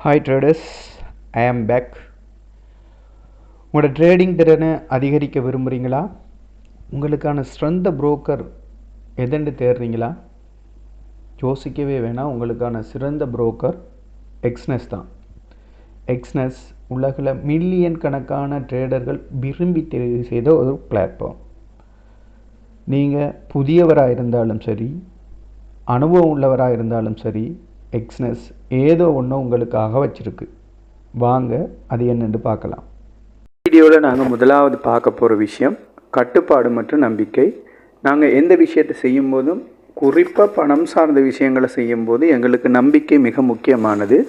Hi traders, ஐ ஆம் back. உங்களோட trading திறனை அதிகரிக்க விரும்புகிறீங்களா? உங்களுக்கான சிறந்த புரோக்கர் எதுன்னு தேடுறீங்களா? யோசிக்கவே வேணாம். உங்களுக்கான சிறந்த புரோக்கர் எக்ஸ்னஸ் தான். எக்ஸ்னஸ் உலகில் மில்லியன் கணக்கான ட்ரேடர்கள் விரும்பி தெரிவு செய்த ஒரு பிளாட்ஃபார்ம். நீங்கள் புதியவராக இருந்தாலும் சரி, அனுபவம் உள்ளவராக இருந்தாலும் சரி, எக்ஸ்னஸ் ஏதோ ஒன்று உங்களுக்காக வச்சுருக்கு. வாங்க அது என்னென்று பார்க்கலாம். வீடியோவில் நாங்கள் முதலாவது பார்க்க போகிற விஷயம் கட்டுப்பாடு மற்றும் நம்பிக்கை. நாங்கள் எந்த விஷயத்தை செய்யும்போதும், குறிப்பாக பணம் சார்ந்த விஷயங்களை செய்யும்போது எங்களுக்கு நம்பிக்கை மிக முக்கியமானது.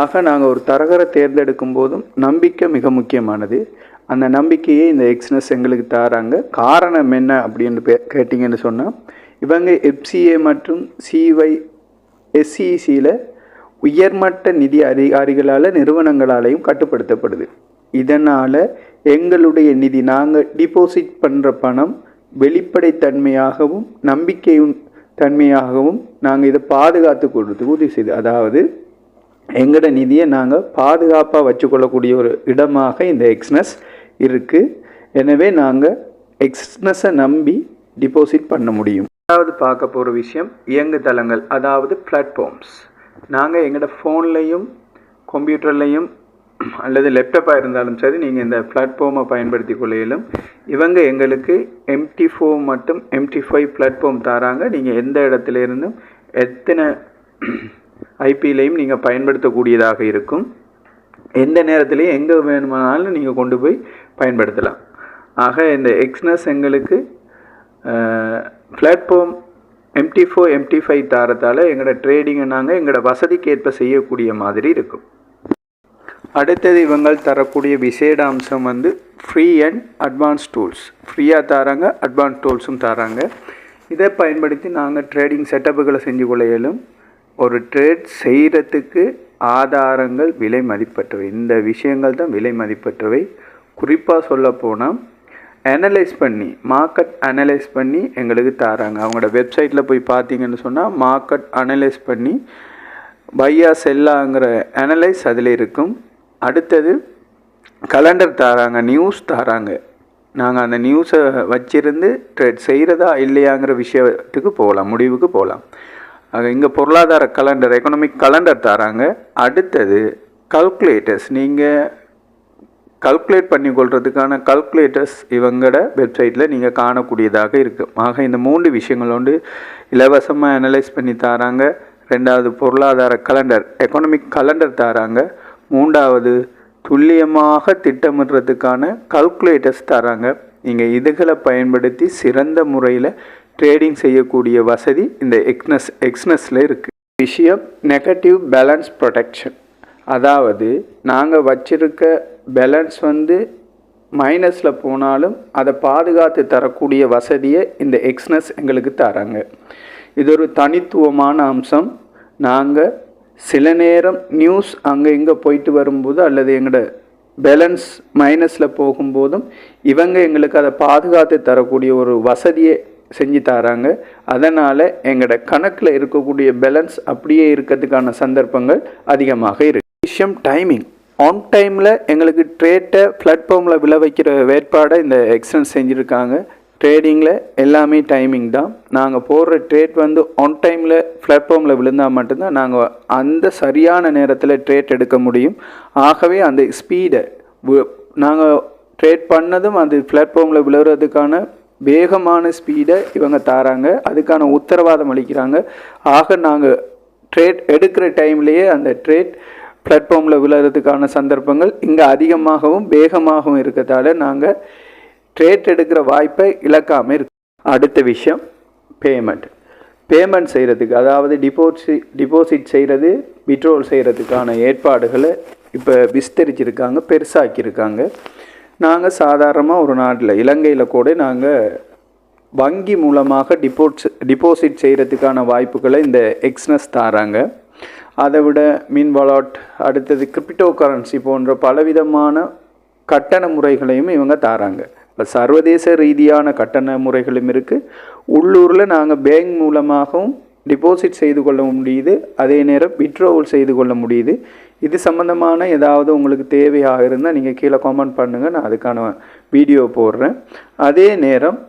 ஆக நாங்கள் ஒரு தரகரை தேர்ந்தெடுக்கும் போதும் நம்பிக்கை மிக முக்கியமானது. அந்த நம்பிக்கையை இந்த எக்ஸ்னஸ் எங்களுக்கு தராங்க. காரணம் என்ன அப்படின்னு கேட்டிங்கன்னு சொன்னால், இவங்க எஃப்சிஏ மற்றும் SECயில் உயர்மட்ட நிதி அதிகாரிகளால் நிறுவனங்களாலையும் கட்டுப்படுத்தப்படுது. இதனால் எங்களுடைய நிதி, நாங்கள் டிபாசிட் பண்ணுற பணம் வெளிப்படைத்தன்மையாகவும் நம்பிக்கையும் தன்மையாகவும் நாங்கள் இதை பாதுகாத்து கொடுத்து உதவி செய்து, அதாவது எங்களோட நிதியை நாங்கள் பாதுகாப்பாக வச்சுக்கொள்ளக்கூடிய ஒரு இடமாக இந்த எக்ஸ்னஸ் இருக்குது. எனவே நாங்கள் எக்ஸ்னஸை நம்பி டிபாசிட் பண்ண முடியும். அதாவது பார்க்க போகிற விஷயம் இயங்குதளங்கள், அதாவது பிளாட்ஃபார்ம்ஸ். நாங்கள் எங்களோட ஃபோன்லேயும் கம்ப்யூட்டர்லேயும் அல்லது லேப்டாப்பாக இருந்தாலும் சரி, நீங்கள் இந்த பிளாட்ஃபார்மை பயன்படுத்தி கொள்ளையிலும். இவங்க எங்களுக்கு MT4 மற்றும் MT5 பிளாட்ஃபார்ம் தராங்க. நீங்கள் எந்த இடத்துல இருந்தும் எத்தனை IPலையும் நீங்கள் பயன்படுத்தக்கூடியதாக இருக்கும். எந்த நேரத்துலையும் எங்கே வேணுமானாலும் நீங்கள் கொண்டு போய் பயன்படுத்தலாம். ஆக இந்த எக்ஸ்னஸ் எங்களுக்கு பிளாட்ஃபார்ம் MT4 MT5 தரத்தால் எங்களோட ட்ரேடிங்கை நாங்கள் எங்களோட வசதிக்கேற்ப செய்யக்கூடிய மாதிரி இருக்கும். அடுத்தது இவங்க தரக்கூடிய விசேட அம்சம் ஃப்ரீ அண்ட் அட்வான்ஸ் டூல்ஸ். ஃப்ரீயாக தராங்க, அட்வான்ஸ் டூல்ஸும் தராங்க. இதை பயன்படுத்தி நாங்கள் ட்ரேடிங் செட்டப்புகளை செஞ்சு கொள்ள இயலும். ஒரு ட்ரேட் செய்கிறதுக்கு ஆதாரங்கள் விலை மதிப்பற்றவை. இந்த விஷயங்கள் தான் விலை மதிப்பற்றவை. குறிப்பாக சொல்ல போனால் அனலைஸ் பண்ணி, மார்க்கெட் அனலைஸ் பண்ணி எங்களுக்கு தராங்க. அவங்களோட வெப்சைட்டில் போய் பார்த்தீங்கன்னு சொன்னால் மார்க்கெட் அனலைஸ் பண்ணி பையா செல்லாங்கிற அனலைஸ் அதில் இருக்கும். அடுத்தது கலண்டர் தராங்க, நியூஸ் தராங்க. நாங்கள் அந்த நியூஸை வச்சிருந்து ட்ரேட் செய்கிறதா இல்லையாங்கிற விஷயத்துக்கு போகலாம், முடிவுக்கு போகலாம். ஆக இங்கே பொருளாதார கலண்டர், எக்கனாமிக் கலண்டர் தராங்க. அடுத்தது கல்குலேட்டர்ஸ், நீங்கள் கல்குலேட் பண்ணி கொள்றதுக்கான கல்குலேட்டர்ஸ் இவங்களோட வெப்சைட்டில் நீங்கள் காணக்கூடியதாக இருக்குது. ஆக இந்த 3 விஷயங்களோடு இலவசமாக அனலைஸ் பண்ணி தராங்க. 2வது பொருளாதார கலண்டர், எக்கனாமிக் கலண்டர் தராங்க. 3வது துல்லியமாக திட்டமிடுறதுக்கான கல்குலேட்டர்ஸ் தராங்க. நீங்கள் இதுகளை பயன்படுத்தி சிறந்த முறையில் ட்ரேடிங் செய்யக்கூடிய வசதி இந்த எக்ஸ்னஸில் இருக்குது. விஷயம் நெகட்டிவ் பேலன்ஸ் ப்ரொடெக்ஷன், அதாவது நாங்கள் வச்சிருக்க பேலன்ஸ் மைனஸில் போனாலும் அதை பாதுகாத்து தரக்கூடிய வசதியை இந்த எக்ஸ்னஸ் எங்களுக்கு தராங்க. இது ஒரு தனித்துவமான அம்சம். நாங்கள் சில நேரம் நியூஸ் அங்கே இங்கே போயிட்டு வரும்போது அல்லது எங்களோட பேலன்ஸ் மைனஸில் போகும்போதும் இவங்க எங்களுக்கு அதை பாதுகாத்து தரக்கூடிய ஒரு வசதியை செஞ்சு தராங்க. அதனால் எங்களோட கணக்கில் இருக்கக்கூடிய பேலன்ஸ் அப்படியே இருக்கிறதுக்கான சந்தர்ப்பங்கள் அதிகமாக இருக்குது. விஷயம் டைமிங். ஆன் டைமில் எங்களுக்கு ட்ரேட்டை பிளாட்ஃபார்மில் விளை வைக்கிற வேட்பாடை இந்த எக்ஸ்டென்ஸ் செஞ்சுருக்காங்க. ட்ரேடிங்கில் எல்லாமே டைமிங் தான். நாங்கள் போடுற ட்ரேட் ஆன் டைமில் பிளாட்ஃபார்மில் விழுந்தால் மட்டும்தான் நாங்கள் அந்த சரியான நேரத்தில் ட்ரேட் எடுக்க முடியும். ஆகவே அந்த ஸ்பீடை நாங்கள் ட்ரேட் பண்ணதும் அந்த பிளாட்ஃபார்மில் விழுறதுக்கான வேகமான ஸ்பீடை இவங்க தராங்க. அதுக்கான உத்தரவாதம் அளிக்கிறாங்க. ஆக நாங்கள் ட்ரேட் எடுக்கிற டைம்லேயே அந்த ட்ரேட் பிளாட்ஃபார்மில் விழுறதுக்கான சந்தர்ப்பங்கள் இங்கே அதிகமாகவும் வேகமாகவும் இருக்கிறதால நாங்கள் ட்ரேட் எடுக்கிற வாய்ப்பை இழக்காமல் இருக்கு. அடுத்த விஷயம் பேமெண்ட் செய்கிறதுக்கு, அதாவது டிபாசிட் செய்கிறது, விட்ரோல் செய்கிறதுக்கான ஏற்பாடுகளை இப்போ விஸ்தரிச்சிருக்காங்க, பெருசாக்கியிருக்காங்க. நாங்கள் சாதாரணமாக ஒரு நாட்டில் இலங்கையில் கூட நாங்கள் வங்கி மூலமாக டிபாசிட் செய்கிறதுக்கான வாய்ப்புகளை இந்த எக்ஸ்னஸ் தராங்க. அதை விட மின் வாலெட், அடுத்தது கிரிப்டோ கரன்சி போன்ற பலவிதமான கட்டண முறைகளையும் இவங்க தராங்க. இப்போ சர்வதேச ரீதியான கட்டண முறைகளும் இருக்குது. உள்ளூரில் நாங்கள் பேங்க் மூலமாகவும் டிபாசிட் செய்து கொள்ள முடியுது, அதே நேரம் வித்ட்ராவல் செய்து கொள்ள முடியுது. இது சம்மந்தமான ஏதாவது உங்களுக்கு தேவையாக இருந்தால் நீங்கள் கீழே கமெண்ட் பண்ணுங்கள், நான் அதுக்கான வீடியோ போடுறேன். அதே நேரம்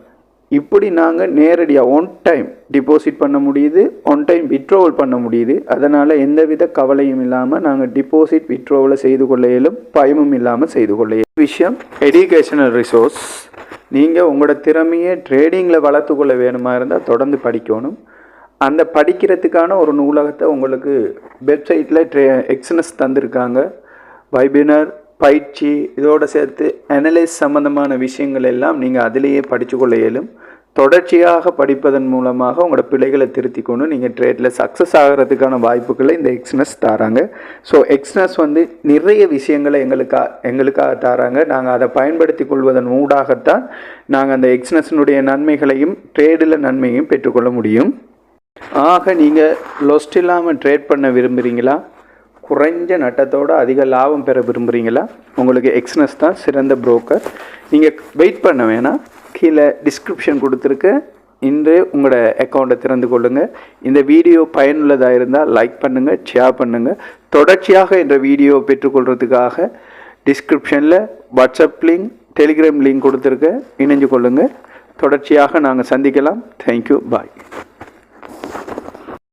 இப்படி நாங்கள் நேரடியாக ஒன் டைம் டிபாசிட் பண்ண முடியுது, ஒன் டைம் வித்ட்ராவல் பண்ண முடியுது. அதனால் எந்தவித கவலையும் இல்லாமல் நாங்கள் டிபாசிட் வித்ட்ராவலை செய்து கொள்ள இயலும், பயமும் இல்லாமல் செய்து கொள்ள இயலும். விஷயம் எஜுகேஷனல் ரிசோர்ஸ். நீங்கள் உங்களோட திறமையை ட்ரேடிங்கில் வளர்த்து கொள்ள வேணுமா இருந்தால் தொடர்ந்து படிக்கணும். அந்த படிக்கிறதுக்கான ஒரு நூலகத்தை உங்களுக்கு வெப்சைட்டில் எக்ஸ்னஸ் தந்திருக்காங்க. வெபினார், பயிற்சி, இதோடு சேர்த்து அனலைஸ் சம்மந்தமான விஷயங்கள் எல்லாம் நீங்கள் அதிலேயே படித்து கொள்ள இயலும். தொடர்ச்சியாக படிப்பதன் மூலமாக உங்களோட பிழைகளை திருத்திக்கொண்டு நீங்கள் ட்ரேடில் சக்ஸஸ் ஆகிறதுக்கான வாய்ப்புகளை இந்த எக்ஸ்னஸ் தராங்க. ஸோ எக்ஸ்னஸ் வந்து நிறைய விஷயங்களை எங்களுக்காக தராங்க. நாங்கள் அதை பயன்படுத்தி கொள்வதன் ஊடாகத்தான் நாங்கள் அந்த எக்ஸ்னஸினுடைய நன்மைகளையும் ட்ரேடில் நன்மையும் பெற்றுக்கொள்ள முடியும். ஆக நீங்கள் லொஸ்ட் இல்லாமல் ட்ரேட் பண்ண விரும்புகிறீங்களா? குறைஞ்ச நட்டத்தோடு அதிக லாபம் பெற விரும்புகிறீங்களா? உங்களுக்கு எக்ஸ்னஸ் தான் சிறந்த புரோக்கர். நீங்கள் வெயிட் பண்ண வேணாம், கீழே டிஸ்கிரிப்ஷன் கொடுத்துருக்கு, இன்று உங்களோட அக்கௌண்ட்டை திறந்து கொள்ளுங்கள். இந்த வீடியோ பயனுள்ளதாக இருந்தால் லைக் பண்ணுங்கள், ஷேர் பண்ணுங்கள். தொடர்ச்சியாக இந்த வீடியோ பெற்றுக்கொள்கிறதுக்காக டிஸ்கிரிப்ஷனில் வாட்ஸ்அப் லிங்க், டெலிகிராம் லிங்க் கொடுத்துருக்க, இணைஞ்சு கொள்ளுங்கள். தொடர்ச்சியாக நாங்கள் சந்திக்கலாம். தேங்க்யூ, பாய்.